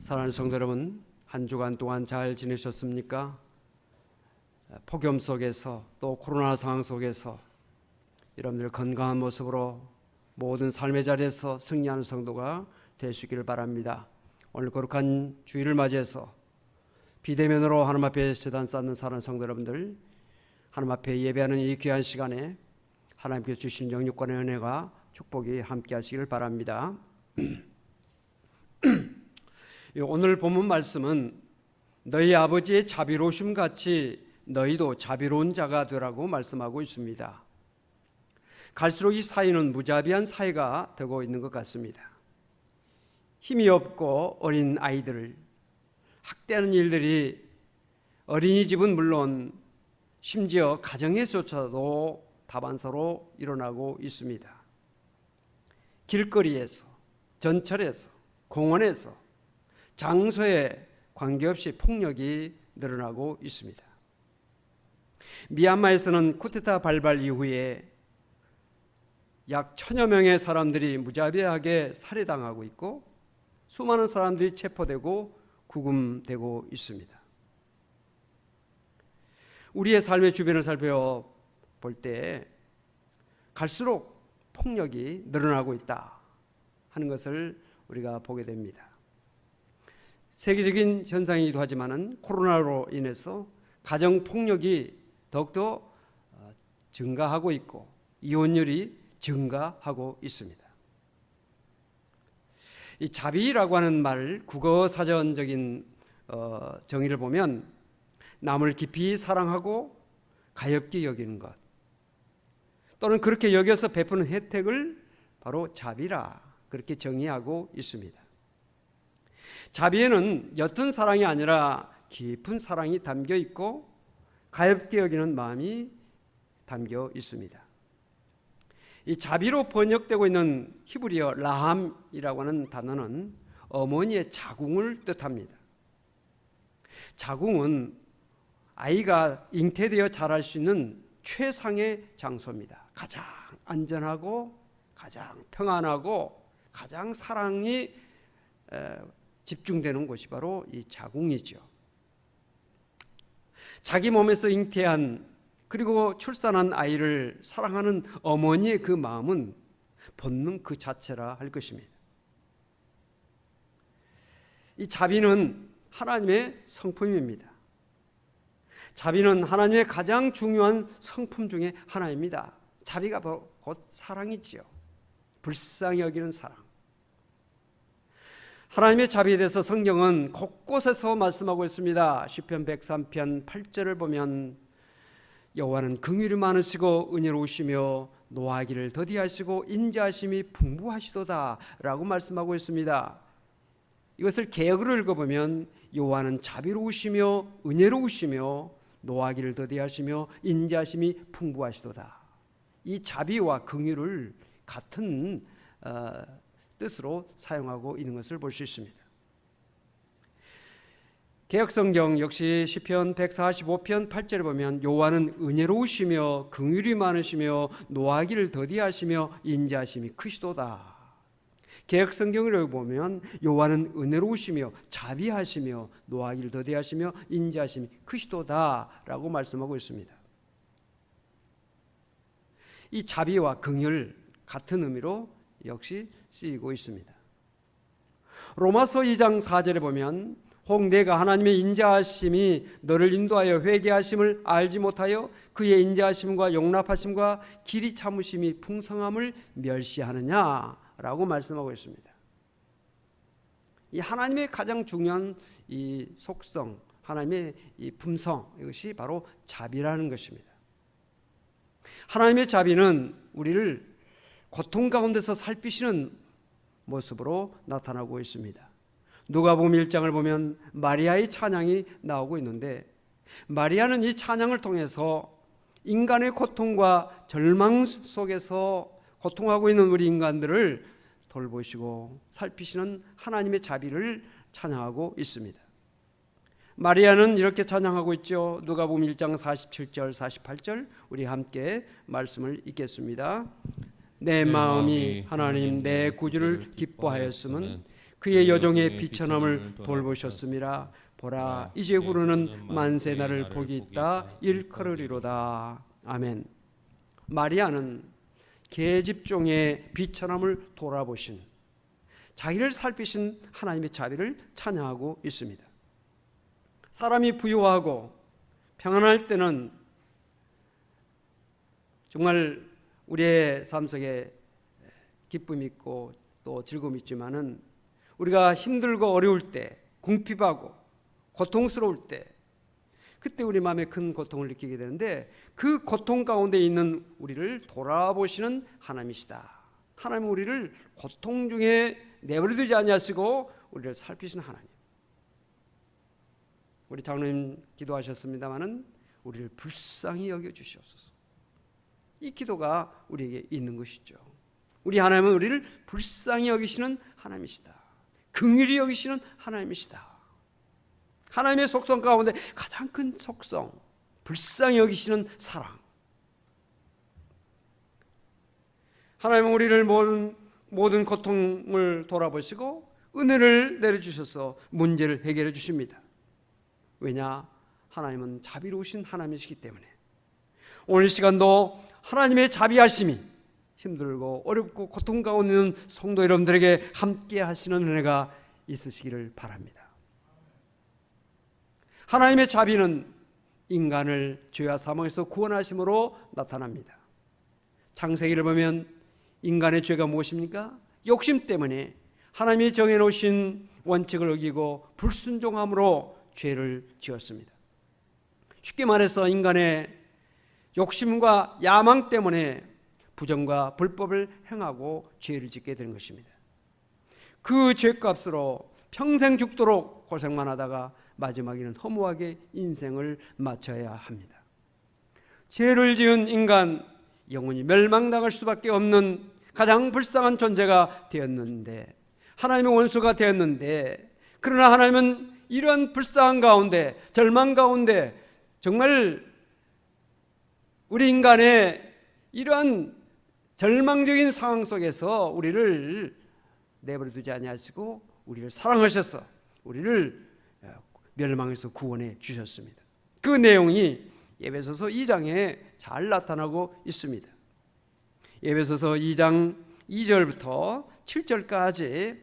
사랑하는 성도 여러분, 한 주간 동안 잘 지내셨습니까? 폭염 속에서 또 코로나 상황 속에서 여러분들 건강한 모습으로 모든 삶의 자리에서 승리하는 성도가 되시기를 바랍니다. 오늘 거룩한 주일을 맞이해서 비대면으로 하나님 앞에 제단 쌓는 사랑하는 성도 여러분들, 하나님 앞에 예배하는 이 귀한 시간에 하나님께서 주신 영육간의 은혜가 축복이 함께 하시기를 바랍니다. 오늘 본문 말씀은 너희 아버지의 자비로우심 같이 너희도 자비로운 자가 되라고 말씀하고 있습니다. 갈수록 이 사회는 무자비한 사회가 되고 있는 것 같습니다. 힘이 없고 어린 아이들을 학대하는 일들이 어린이집은 물론 심지어 가정에서조차도 다반사로 일어나고 있습니다. 길거리에서, 전철에서, 공원에서, 장소에 관계없이 폭력이 늘어나고 있습니다. 미얀마에서는 쿠데타 발발 이후에 약 1000여 명의 사람들이 무자비하게 살해당하고 있고 수많은 사람들이 체포되고 구금되고 있습니다. 우리의 삶의 주변을 살펴볼 때 갈수록 폭력이 늘어나고 있다 하는 것을 우리가 보게 됩니다. 세계적인 현상이기도 하지만 코로나로 인해서 가정폭력이 더욱더 증가하고 있고 이혼율이 증가하고 있습니다. 이 자비라고 하는 말, 국어사전적인 정의를 보면 남을 깊이 사랑하고 가엾게 여기는 것 또는 그렇게 여겨서 베푸는 혜택을 바로 자비라 그렇게 정의하고 있습니다. 자비에는 옅은 사랑이 아니라 깊은 사랑이 담겨 있고 가엾게 여기는 마음이 담겨 있습니다. 이 자비로 번역되고 있는 히브리어 라함이라고 하는 단어는 어머니의 자궁을 뜻합니다. 자궁은 아이가 잉태되어 자랄 수 있는 최상의 장소입니다. 가장 안전하고 가장 평안하고 가장 사랑이 집중되는 곳이 바로 이 자궁이죠. 자기 몸에서 잉태한 그리고 출산한 아이를 사랑하는 어머니의 그 마음은 본능 그 자체라 할 것입니다. 이 자비는 하나님의 성품입니다. 자비는 하나님의 가장 중요한 성품 중에 하나입니다. 자비가 곧 사랑이지요. 불쌍히 여기는 사랑. 하나님의 자비에 대해서 성경은 곳곳에서 말씀하고 있습니다. 시편 103편 8절을 보면 여호와는 긍휼이 많으시고 은혜로우시며 노하기를 더디하시고 인자하심이 풍부하시도다 라고 말씀하고 있습니다. 이것을 개역으로 읽어보면 여호와는 자비로우시며 은혜로우시며 노하기를 더디하시며 인자하심이 풍부하시도다. 이 자비와 긍휼을 같은 뜻으로 사용하고 있는 것을 볼 수 있습니다. 개역성경 역시 시편 145편 8절에 보면 여호와는 은혜로우시며 긍휼이 많으시며 노하기를 더디하시며 인자하심이 크시도다. 개역성경을 보면 여호와는 은혜로우시며 자비하시며 노하기를 더디하시며 인자하심이 크시도다 라고 말씀하고 있습니다. 이 자비와 긍휼 같은 의미로 역시 쓰이고 있습니다. 로마서 2장 4절에 보면 혹 내가 하나님의 인자하심이 너를 인도하여 회개하심을 알지 못하여 그의 인자하심과 용납하심과 길이 참으심이 풍성함을 멸시하느냐라고 말씀하고 있습니다. 이 하나님의 가장 중요한 이 속성, 하나님의 이 품성, 이것이 바로 자비라는 것입니다. 하나님의 자비는 우리를 고통 가운데서 살피시는 모습으로 나타나고 있습니다. 누가복음 1장을 보면 마리아의 찬양이 나오고 있는데 마리아는 이 찬양을 통해서 인간의 고통과 절망 속에서 고통하고 있는 우리 인간들을 돌보시고 살피시는 하나님의 자비를 찬양하고 있습니다. 마리아는 이렇게 찬양하고 있죠. 누가복음 1장 47절 48절 우리 함께 말씀을 읽겠습니다. 내 마음이 하나님 내 구주를 기뻐하였음은 그의 여종의 비천함을 돌보셨음이라. 보라, 이제 후로는 만세 나를 복이 있다 일컬으리로다. 아멘. 마리아는 계집종의 비천함을 돌아보신, 자기를 살피신 하나님의 자비를 찬양하고 있습니다. 사람이 부유하고 평안할 때는 정말 우리의 삶 속에 기쁨이 있고 또 즐거움이 있지만은, 우리가 힘들고 어려울 때, 궁핍하고 고통스러울 때, 그때 우리 마음에 큰 고통을 느끼게 되는데, 그 고통 가운데 있는 우리를 돌아보시는 하나님이시다. 하나님은 우리를 고통 중에 내버려두지 아니하시고 우리를 살피신 하나님. 우리 장로님 기도하셨습니다마는 우리를 불쌍히 여겨주시옵소서. 이 기도가 우리에게 있는 것이죠. 우리 하나님은 우리를 불쌍히 여기시는 하나님이시다. 긍휼히 여기시는 하나님이시다. 하나님의 속성 가운데 가장 큰 속성, 불쌍히 여기시는 사랑. 하나님은 우리를 모든 고통을 돌아보시고 은혜를 내려주셔서 문제를 해결해 주십니다. 왜냐? 하나님은 자비로우신 하나님이시기 때문에. 오늘 시간도 하나님의 자비하심이 힘들고 어렵고 고통 가운데 있는 성도 여러분들에게 함께 하시는 은혜가 있으시기를 바랍니다. 하나님의 자비는 인간을 죄와 사망에서 구원하심으로 나타납니다. 창세기를 보면 인간의 죄가 무엇입니까? 욕심 때문에 하나님이 정해놓으신 원칙을 어기고 불순종함으로 죄를 지었습니다. 쉽게 말해서 인간의 욕심과 야망 때문에 부정과 불법을 행하고 죄를 짓게 되는 것입니다. 그 죄값으로 평생 죽도록 고생만 하다가 마지막에는 허무하게 인생을 마쳐야 합니다. 죄를 지은 인간, 영원히 멸망당할 수밖에 없는 가장 불쌍한 존재가 되었는데, 하나님의 원수가 되었는데, 그러나 하나님은 이러한 불쌍한 가운데, 절망 가운데, 정말 우리 인간의 이러한 절망적인 상황 속에서 우리를 내버려두지 아니하시고 우리를 사랑하셔서 우리를 멸망에서 구원해 주셨습니다. 그 내용이 에베소서 2장에 잘 나타나고 있습니다. 에베소서 2장 2절부터 7절까지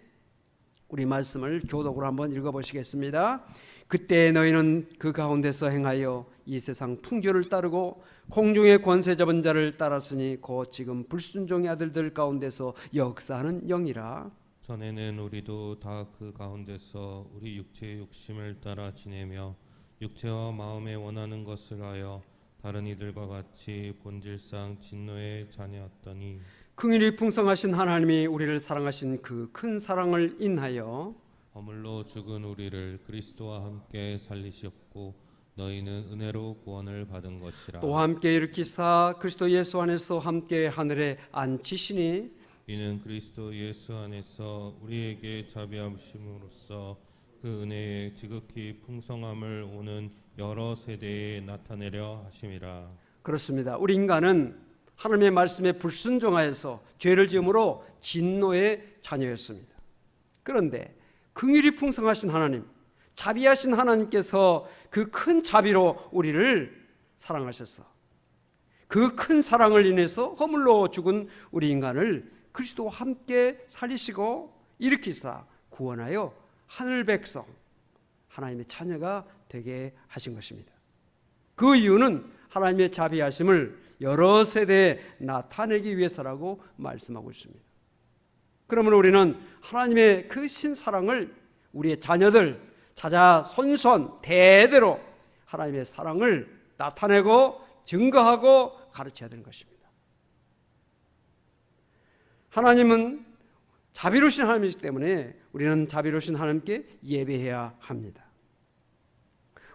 우리 말씀을 교독으로 한번 읽어보시겠습니다. 그때 너희는 그 가운데서 행하여 이 세상 풍조를 따르고 공중의 권세 잡은 자를 따랐으니 곧 지금 불순종의 아들들 가운데서 역사하는 영이라. 전에는 우리도 다 그 가운데서 우리 육체의 욕심을 따라 지내며 육체와 마음에 원하는 것을 하여 다른 이들과 같이 본질상 진노의 자녀였더니, 긍휼이 풍성하신 하나님이 우리를 사랑하신 그 큰 사랑을 인하여 허물로 죽은 우리를 그리스도와 함께 살리셨고 너희는 은혜로 구원을 받은 것이라. 또 함께 일으키사 그리스도 예수 안에서 함께 하늘에 앉히시니 이는 그리스도 예수 안에서 우리에게 자비하심으로써 그 은혜의 지극히 풍성함을 오는 여러 세대에 나타내려 하심이라. 그렇습니다. 우리 인간은 하나님의 말씀에 불순종하여서 죄를 지음으로 진노의 자녀였습니다. 그런데 긍휼이 풍성하신 하나님, 자비하신 하나님께서 그 큰 자비로 우리를 사랑하셔서 그 큰 사랑을 인해서 허물로 죽은 우리 인간을 그리스도와 함께 살리시고 일으키사 구원하여 하늘 백성, 하나님의 자녀가 되게 하신 것입니다. 그 이유는 하나님의 자비하심을 여러 세대에 나타내기 위해서라고 말씀하고 있습니다. 그러면 우리는 하나님의 그 신사랑을 우리의 자녀들, 자자손손 대대로 하나님의 사랑을 나타내고 증거하고 가르쳐야 되는 것입니다. 하나님은 자비로우신 하나님이기 때문에 우리는 자비로우신 하나님께 예배해야 합니다.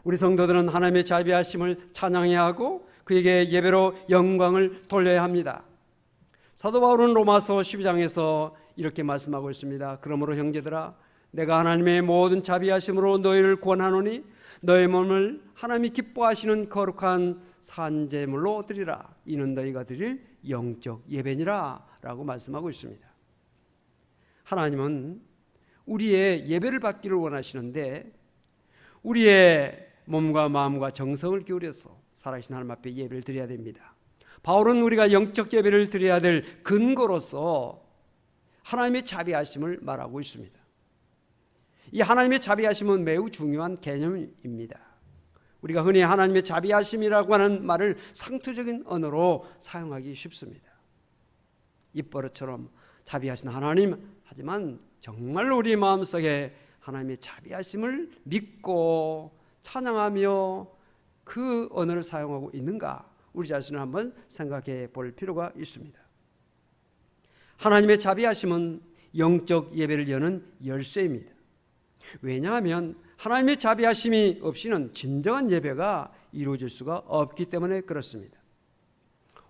우리 성도들은 하나님의 자비하심을 찬양해야 하고 그에게 예배로 영광을 돌려야 합니다. 사도 바울은 로마서 12장에서 이렇게 말씀하고 있습니다. 그러므로 형제들아, 내가 하나님의 모든 자비하심으로 너희를 구원하노니 너희 몸을 하나님이 기뻐하시는 거룩한 산제물로 드리라. 이는 너희가 드릴 영적 예배니라 라고 말씀하고 있습니다. 하나님은 우리의 예배를 받기를 원하시는데 우리의 몸과 마음과 정성을 기울여서 살아계신 하나님 앞에 예배를 드려야 됩니다. 바울은 우리가 영적 예배를 드려야 될 근거로서 하나님의 자비하심을 말하고 있습니다. 이 하나님의 자비하심은 매우 중요한 개념입니다. 우리가 흔히 하나님의 자비하심이라고 하는 말을 상투적인 언어로 사용하기 쉽습니다. 입버릇처럼 자비하신 하나님, 하지만 정말로 우리 마음속에 하나님의 자비하심을 믿고 찬양하며 그 언어를 사용하고 있는가, 우리 자신을 한번 생각해 볼 필요가 있습니다. 하나님의 자비하심은 영적 예배를 여는 열쇠입니다. 왜냐하면 하나님의 자비하심이 없이는 진정한 예배가 이루어질 수가 없기 때문에 그렇습니다.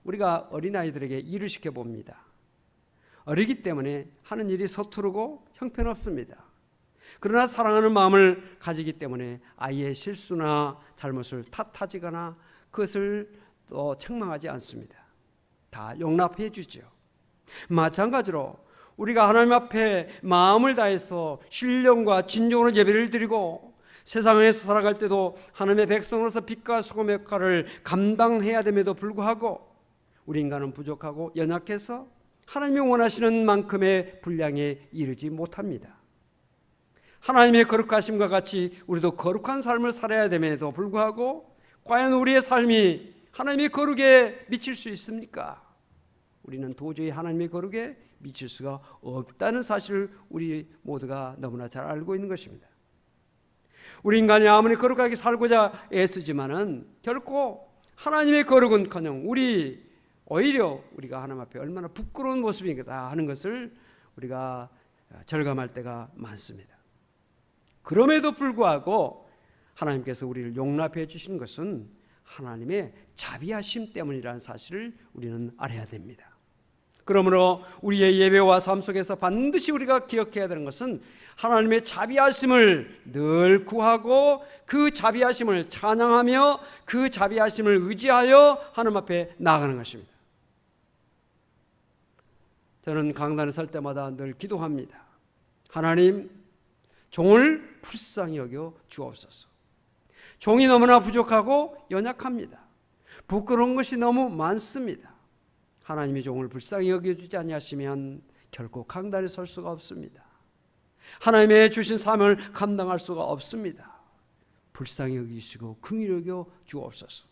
우리가 어린아이들에게 일을 시켜봅니다. 어리기 때문에 하는 일이 서투르고 형편없습니다. 그러나 사랑하는 마음을 가지기 때문에 아이의 실수나 잘못을 탓하지거나 그것을 또 책망하지 않습니다. 다 용납해 주죠. 마찬가지로 우리가 하나님 앞에 마음을 다해서 신령과 진정으로 예배를 드리고 세상에서 살아갈 때도 하나님의 백성으로서 빛과 소금의 역할을 감당해야 됨에도 불구하고 우리 인간은 부족하고 연약해서 하나님이 원하시는 만큼의 분량에 이르지 못합니다. 하나님의 거룩하심과 같이 우리도 거룩한 삶을 살아야 됨에도 불구하고 과연 우리의 삶이 하나님의 거룩에 미칠 수 있습니까? 우리는 도저히 하나님의 거룩에 미칠 수가 없다는 사실을 우리 모두가 너무나 잘 알고 있는 것입니다. 우리 인간이 아무리 거룩하게 살고자 애쓰지만은 결코 하나님의 거룩은커녕 오히려 우리가 하나님 앞에 얼마나 부끄러운 모습인가 하는 것을 우리가 절감할 때가 많습니다. 그럼에도 불구하고 하나님께서 우리를 용납해 주신 것은 하나님의 자비하심 때문이라는 사실을 우리는 알아야 됩니다. 그러므로 우리의 예배와 삶 속에서 반드시 우리가 기억해야 되는 것은 하나님의 자비하심을 늘 구하고 그 자비하심을 찬양하며 그 자비하심을 의지하여 하나님 앞에 나아가는 것입니다. 저는 강단에 설 때마다 늘 기도합니다. 하나님, 종을 불쌍히 여겨 주옵소서. 종이 너무나 부족하고 연약합니다. 부끄러운 것이 너무 많습니다. 하나님이 종을 불쌍히 여겨주지 아니하시면 결코 강단에 설 수가 없습니다. 하나님의 주신 사명을 감당할 수가 없습니다. 불쌍히 여기시고 긍휼히 여겨 주옵소서.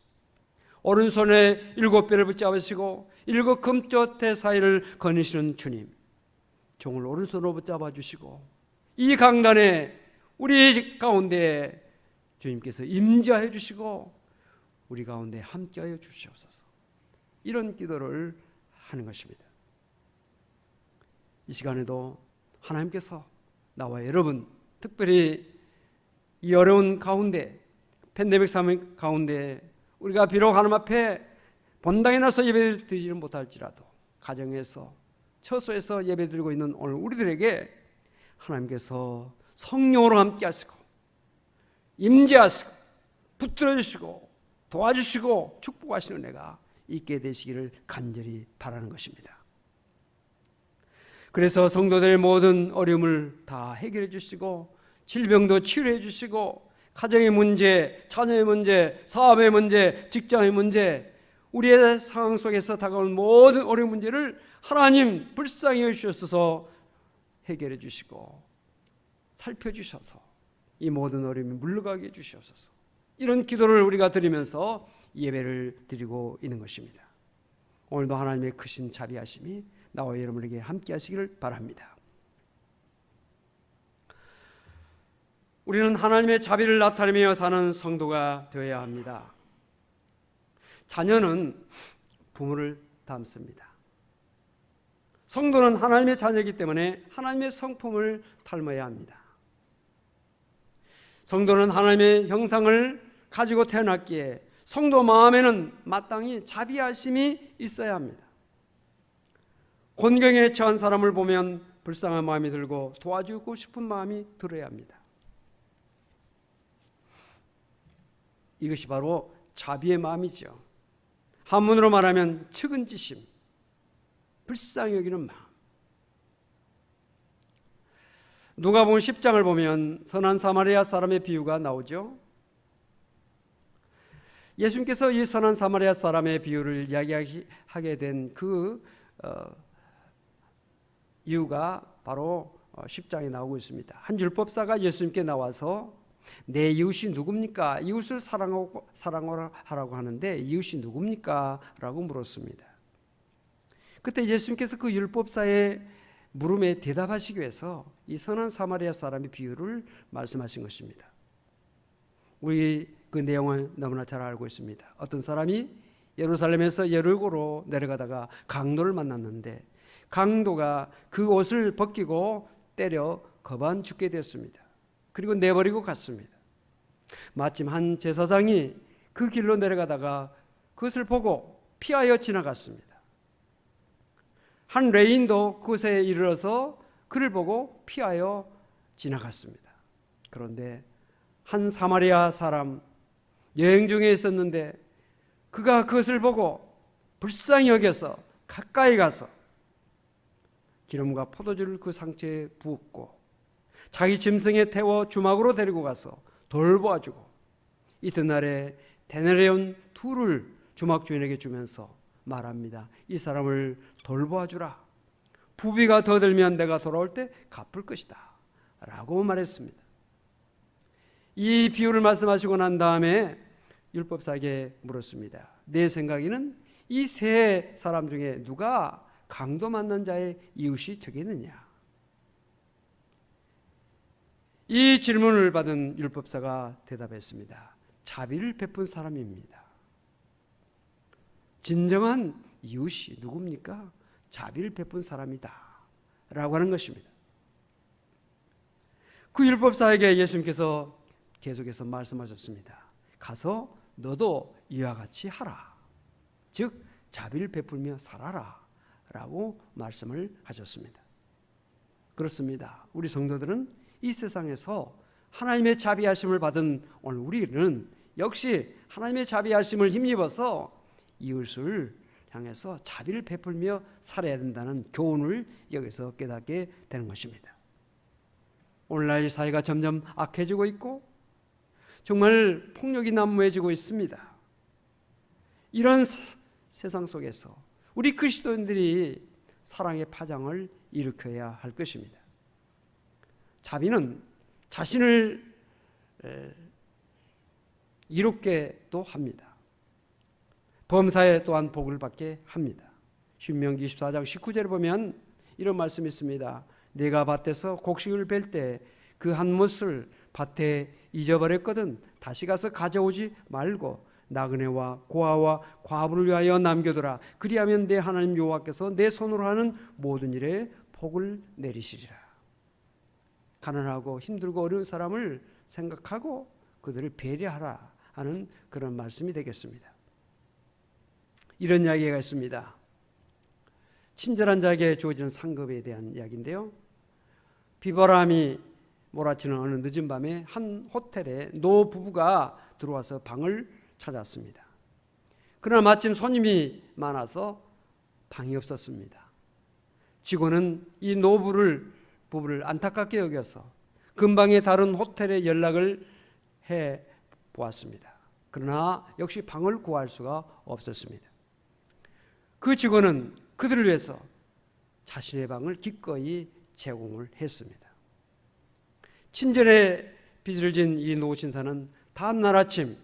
오른손에 7배를 붙잡으시고 7 금젓대 사이를 거니시는 주님, 종을 오른손으로 붙잡아 주시고 이 강단에 우리 가운데 주님께서 임재하여 주시고 우리 가운데 함께하여 주시옵소서. 이런 기도를 하는 것입니다. 이 시간에도 하나님께서 나와 여러분, 특별히 이 어려운 가운데, 팬데믹 상황 가운데 우리가 비록 하나님 앞에 본당에 나서 예배를 드리지는 못할지라도 가정에서, 처소에서 예배 드리고 있는 오늘 우리들에게 하나님께서 성령으로 함께 하시고 임재하시고 붙들어 주시고 도와주시고 축복하시는 은혜가 있게 되시기를 간절히 바라는 것입니다. 그래서 성도들의 모든 어려움을 다 해결해 주시고 질병도 치료해 주시고 가정의 문제, 자녀의 문제, 사업의 문제, 직장의 문제, 우리의 상황 속에서 다가올 모든 어려운 문제를 하나님 불쌍히 여주셔서 해결해 주시고 살펴주셔서 이 모든 어려움이 물러가게 해주시옵소서. 이런 기도를 우리가 드리면서 예배를 드리고 있는 것입니다. 오늘도 하나님의 크신 자비하심이 나와 여러분에게 함께 하시기를 바랍니다. 우리는 하나님의 자비를 나타내며 사는 성도가 되어야 합니다. 자녀는 부모를 닮습니다. 성도는 하나님의 자녀이기 때문에 하나님의 성품을 닮아야 합니다. 성도는 하나님의 형상을 가지고 태어났기에 성도 마음에는 마땅히 자비하심이 있어야 합니다. 곤경에 처한 사람을 보면 불쌍한 마음이 들고 도와주고 싶은 마음이 들어야 합니다. 이것이 바로 자비의 마음이죠. 한문으로 말하면 측은지심, 불쌍히 여기는 마음. 누가복음 10장을 보면 선한 사마리아 사람의 비유가 나오죠. 예수님께서 이 선한 사마리아 사람의 비유를 이야기하게 된 그 이유가 바로 10장에 나오고 있습니다. 한 율법사가 예수님께 나와서 내 이웃이 누굽니까? 이웃을 사랑하라고 하는데 이웃이 누굽니까? 라고 물었습니다. 그때 예수님께서 그 율법사의 물음에 대답하시기 위해서 이 선한 사마리아 사람의 비유를 말씀하신 것입니다. 우리 그 내용을 너무나 잘 알고 있습니다. 어떤 사람이 예루살렘에서 여리고로 내려가다가 강도를 만났는데 강도가 그 옷을 벗기고 때려 거반 죽게 되었습니다. 그리고 내버리고 갔습니다. 마침 한 제사장이 그 길로 내려가다가 그것을 보고 피하여 지나갔습니다. 한 레인도 그곳에 이르러서 그를 보고 피하여 지나갔습니다. 그런데 한 사마리아 사람 여행 중에 있었는데 그가 그것을 보고 불쌍히 여겨서 가까이 가서 기름과 포도주를 그 상처에 부었고 자기 짐승에 태워 주막으로 데리고 가서 돌보아주고 이튿날에 데나리온 2를 주막 주인에게 주면서 말합니다. 이 사람을 돌보아주라. 부비가 더 들면 내가 돌아올 때 갚을 것이다 라고 말했습니다. 이 비유를 말씀하시고 난 다음에 율법사에게 물었습니다. 내 생각에는 이 세 사람 중에 누가 강도 만난 자의 이웃이 되겠느냐? 이 질문을 받은 율법사가 대답했습니다. 자비를 베푼 사람입니다. 진정한 이웃이 누굽니까? 자비를 베푼 사람이다 라고 하는 것입니다. 그 율법사에게 예수님께서 계속해서 말씀하셨습니다. 가서 너도 이와 같이 하라. 즉 자비를 베풀며 살아라 라고 말씀을 하셨습니다. 그렇습니다. 우리 성도들은 이 세상에서 하나님의 자비하심을 받은 오늘 우리는 역시 하나님의 자비하심을 힘입어서 이웃을 향해서 자비를 베풀며 살아야 된다는 교훈을 여기서 깨닫게 되는 것입니다. 오늘날 사회가 점점 악해지고 있고 정말 폭력이 난무해지고 있습니다. 이런 세상 속에서 우리 그리스도인들이 사랑의 파장을 일으켜야 할 것입니다. 자비는 자신을 이롭게도 합니다. 범사에 또한 복을 받게 합니다. 신명기 24장 19절에 보면 이런 말씀이 있습니다. 내가 밭에서 곡식을 벨 때 그 한 못을 밭에 잊어버렸거든 다시 가서 가져오지 말고 나그네와 고아와 과부를 위하여 남겨두라. 그리하면 내 하나님 여호와께서 내 손으로 하는 모든 일에 복을 내리시리라. 가난하고 힘들고 어려운 사람을 생각하고 그들을 배려하라 하는 그런 말씀이 되겠습니다. 이런 이야기가 있습니다. 친절한 자에게 주어지는 상급에 대한 이야기인데요. 비바람이 몰아치는 어느 늦은 밤에 한 호텔에 노 부부가 들어와서 방을 찾았습니다. 그러나 마침 손님이 많아서 방이 없었습니다. 직원은 이 부부를 안타깝게 여겨서 근방의 다른 호텔에 연락을 해 보았습니다. 그러나 역시 방을 구할 수가 없었습니다. 그 직원은 그들을 위해서 자신의 방을 기꺼이 제공을 했습니다. 친절의 빚을 진 이 노신사는 다음날 아침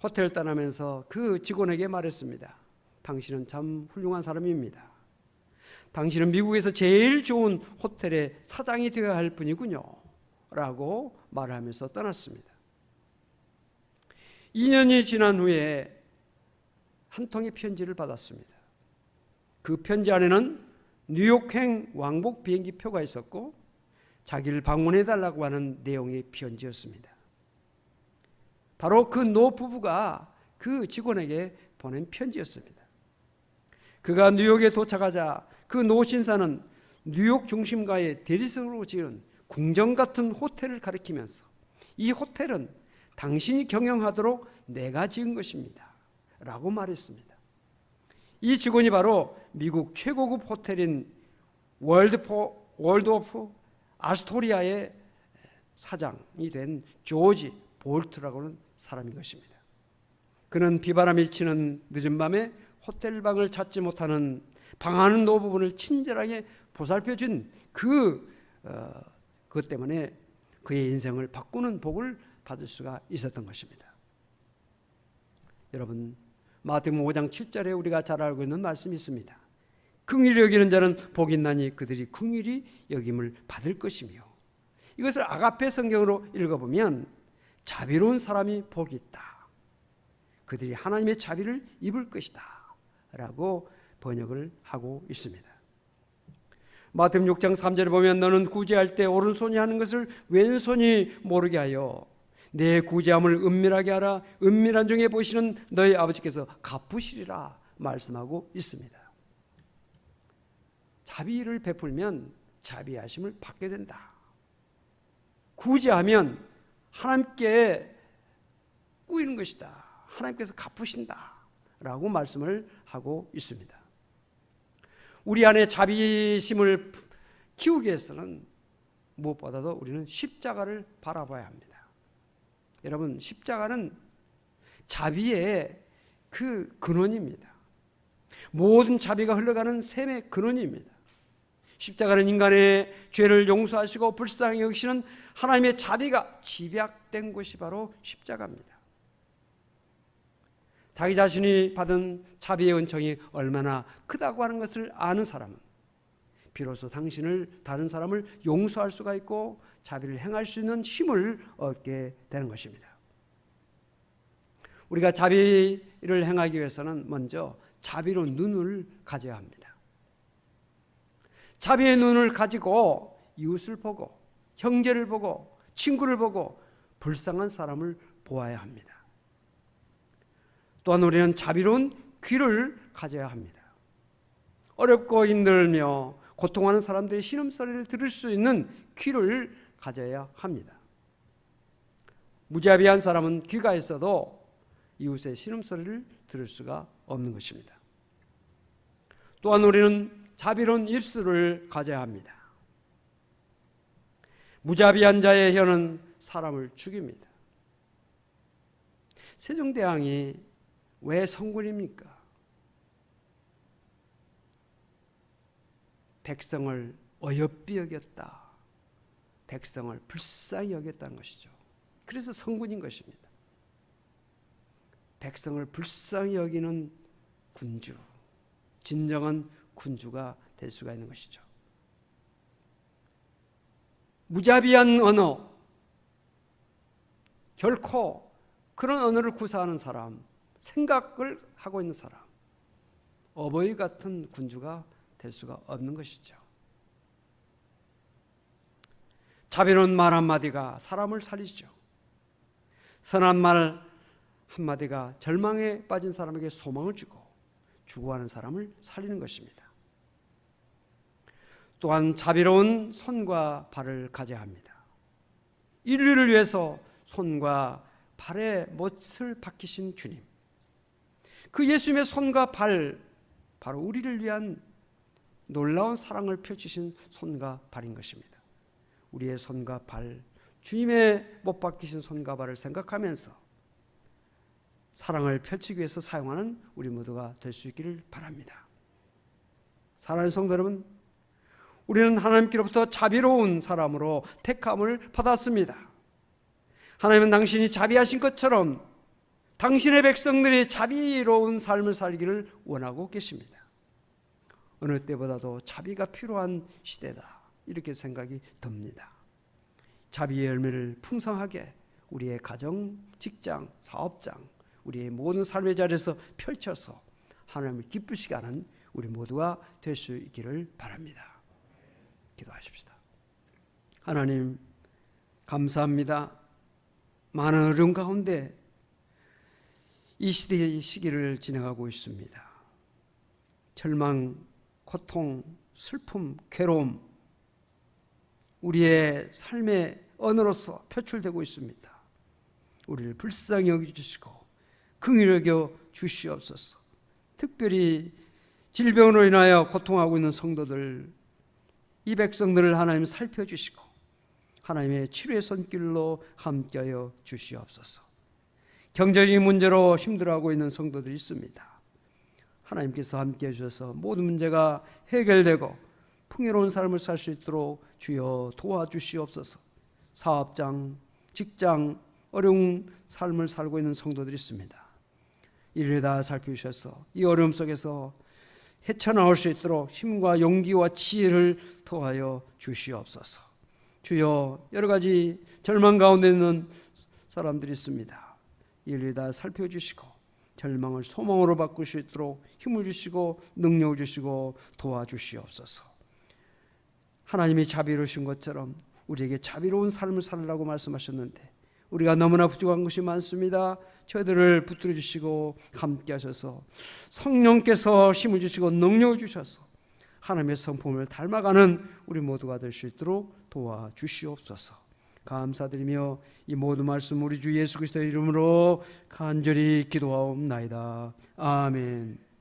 호텔을 떠나면서 그 직원에게 말했습니다. 당신은 참 훌륭한 사람입니다. 당신은 미국에서 제일 좋은 호텔의 사장이 되어야 할 분이군요 라고 말하면서 떠났습니다. 2년이 지난 후에 한 통의 편지를 받았습니다. 그 편지 안에는 뉴욕행 왕복 비행기 표가 있었고 자기를 방문해달라고 하는 내용의 편지였습니다. 바로 그 노 부부가 그 직원에게 보낸 편지였습니다. 그가 뉴욕에 도착하자 그 노 신사는 뉴욕 중심가의 대리석으로 지은 궁전 같은 호텔을 가리키면서 이 호텔은 당신이 경영하도록 내가 지은 것입니다 라고 말했습니다. 이 직원이 바로 미국 최고급 호텔인 월드 오브 아스토리아의 사장이 된 조지 볼트라고 하는 사람인 것입니다. 그는 비바람이 치는 늦은 밤에 호텔방을 찾지 못하는 방하는 노부분을 친절하게 보살펴준 그것 때문에 그의 인생을 바꾸는 복을 받을 수가 있었던 것입니다. 여러분, 마태복음 5장 7절에 우리가 잘 알고 있는 말씀이 있습니다. 긍휼히 여기는 자는 복이 있나니 그들이 긍휼히 여김을 받을 것이며, 이것을 아가페 성경으로 읽어보면 자비로운 사람이 복이 있다, 그들이 하나님의 자비를 입을 것이다 라고 번역을 하고 있습니다. 마태복음 6장 3절에 보면 너는 구제할 때 오른손이 하는 것을 왼손이 모르게 하여 내 구제함을 은밀하게 하라. 은밀한 중에 보시는 너희 아버지께서 갚으시리라 말씀하고 있습니다. 자비를 베풀면 자비하심을 받게 된다. 구제하면 하나님께 꾸이는 것이다. 하나님께서 갚으신다 라고 말씀을 하고 있습니다. 우리 안에 자비심을 키우기 위해서는 무엇보다도 우리는 십자가를 바라봐야 합니다. 여러분, 십자가는 자비의 그 근원입니다. 모든 자비가 흘러가는 샘의 근원입니다. 십자가는 인간의 죄를 용서하시고 불쌍히 여기시는 하나님의 자비가 집약된 곳이 바로 십자가입니다. 자기 자신이 받은 자비의 은총이 얼마나 크다고 하는 것을 아는 사람은 비로소 다른 사람을 용서할 수가 있고 자비를 행할 수 있는 힘을 얻게 되는 것입니다. 우리가 자비를 행하기 위해서는 먼저 자비로운 눈을 가져야 합니다. 자비의 눈을 가지고 이웃을 보고 형제를 보고 친구를 보고 불쌍한 사람을 보아야 합니다. 또한 우리는 자비로운 귀를 가져야 합니다. 어렵고 힘들며 고통하는 사람들의 신음소리를 들을 수 있는 귀를 가져야 합니다. 무자비한 사람은 귀가 있어도 이웃의 신음소리를 들을 수가 없는 것입니다. 또한 우리는 자비로운 입술을 가져야 합니다. 무자비한 자의 혀는 사람을 죽입니다. 세종대왕이 왜 성군입니까? 백성을 어여삐 여겼다. 백성을 불쌍히 여겼다는 것이죠. 그래서 성군인 것입니다. 백성을 불쌍히 여기는 군주, 진정한 군주가 될 수가 있는 것이죠. 무자비한 언어, 결코 그런 언어를 구사하는 사람, 생각을 하고 있는 사람, 어버이 같은 군주가 될 수가 없는 것이죠. 자비로운 말 한마디가 사람을 살리죠. 선한 말 한마디가 절망에 빠진 사람에게 소망을 주고 죽어가는 사람을 살리는 것입니다. 또한 자비로운 손과 발을 가져야 합니다. 인류를 위해서 손과 발에 못을 박히신 주님, 그 예수님의 손과 발, 바로 우리를 위한 놀라운 사랑을 펼치신 손과 발인 것입니다. 우리의 손과 발, 주님의 못 박히신 손과 발을 생각하면서 사랑을 펼치기 위해서 사용하는 우리 모두가 될 수 있기를 바랍니다. 사랑하는 성도 여러분, 우리는 하나님께로부터 자비로운 사람으로 택함을 받았습니다. 하나님은 당신이 자비하신 것처럼 당신의 백성들이 자비로운 삶을 살기를 원하고 계십니다. 어느 때보다도 자비가 필요한 시대다, 이렇게 생각이 듭니다. 자비의 열매를 풍성하게 우리의 가정, 직장, 사업장, 우리의 모든 삶의 자리에서 펼쳐서 하나님을 기쁘시게 하는 우리 모두가 될 수 있기를 바랍니다. 기도하십시다. 하나님, 감사합니다. 많은 어려움 가운데 이 시대의 시기를 지나가고 있습니다. 절망, 고통, 슬픔, 괴로움, 우리의 삶의 언어로서 표출되고 있습니다. 우리를 불쌍히 여겨주시고 긍휼히 여겨 주시옵소서. 특별히 질병으로 인하여 고통하고 있는 성도들, 이 백성들을 하나님 살펴주시고 하나님의 치료의 손길로 함께하여 주시옵소서. 경제적인 문제로 힘들어하고 있는 성도들이 있습니다. 하나님께서 함께해 주셔서 모든 문제가 해결되고 풍요로운 삶을 살 수 있도록 주여 도와주시옵소서. 사업장, 직장, 어려운 삶을 살고 있는 성도들이 있습니다. 이를 다 살피셔서 이 어려움 속에서 헤쳐나올 수 있도록 힘과 용기와 지혜를 더하여 주시옵소서. 주여, 여러 가지 절망 가운데 있는 사람들이 있습니다. 이를 다 살펴주시고 절망을 소망으로 바꿀 수 있도록 힘을 주시고 능력을 주시고 도와주시옵소서. 하나님이 자비로우신 것처럼 우리에게 자비로운 삶을 살라고 말씀하셨는데 우리가 너무나 부족한 것이 많습니다. 저희들을 붙들어 주시고 함께 하셔서 성령께서 힘을 주시고 능력을 주셔서 하나님의 성품을 닮아가는 우리 모두가 될 수 있도록 도와주시옵소서. 감사드리며 이 모든 말씀 우리 주 예수 그리스도의 이름으로 간절히 기도하옵나이다. 아멘.